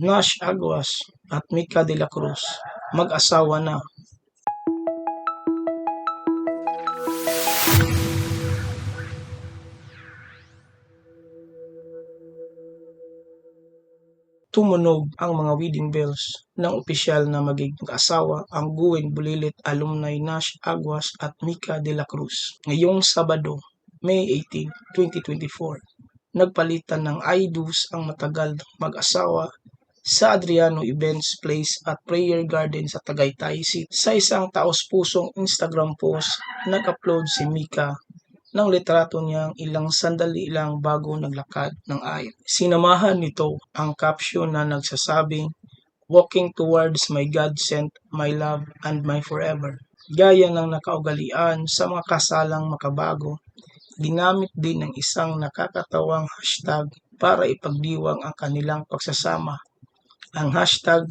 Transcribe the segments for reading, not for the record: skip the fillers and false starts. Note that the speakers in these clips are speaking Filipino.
Nash Aguas at Mika de la Cruz, mag-asawa na. Tumunog ang mga wedding bells ng opisyal na magiging mag-asawa ang Gwen Bulilit alumni Nash Aguas at Mika de la Cruz ngayong Sabado, May 18, 2024. Nagpalitan ng I-do's ang matagal mag-asawa sa Adriano Events Place at Prayer Garden sa Tagaytay City. Sa isang taos-pusong Instagram post, nag-upload si Mika ng litrato niyang ilang sandali lang bago naglakad ng aisle. Sinamahan nito ang caption na nagsasabing, "Walking towards my God sent, my love, and my forever." Gaya ng nakaugalian sa mga kasalang makabago, ginamit din ng isang nakakatawang hashtag para ipagdiwang ang kanilang pagsasama. Ang hashtag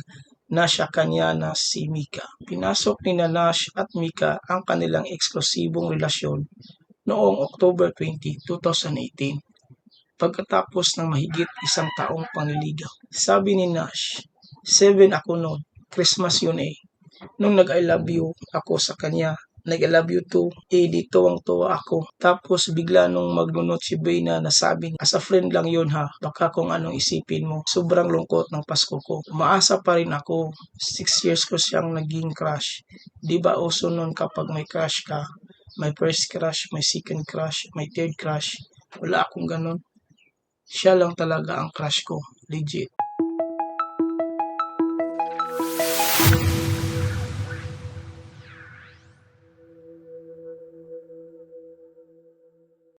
#NashaKanyana si Mika. Pinasok ni Nash at Mika ang kanilang eksklusibong relasyon noong October 20, 2018 pagkatapos ng mahigit isang taong panliligaw. Sabi ni Nash, 7 ako noon, Christmas yun eh. Nung nag-I love you ako sa kanya, nag-I love you too, di tuwang-tuwa ako. Tapos bigla nung maglunot si Bey na nasabi niya, as a friend lang yun ha, baka kung anong isipin mo. Sobrang lungkot ng Pasko ko. Umaasa pa rin ako, 6 years ko siyang naging crush. Di ba uso nun kapag may crush ka, may first crush, may second crush, may third crush. Wala akong ganun. Siya lang talaga ang crush ko, legit.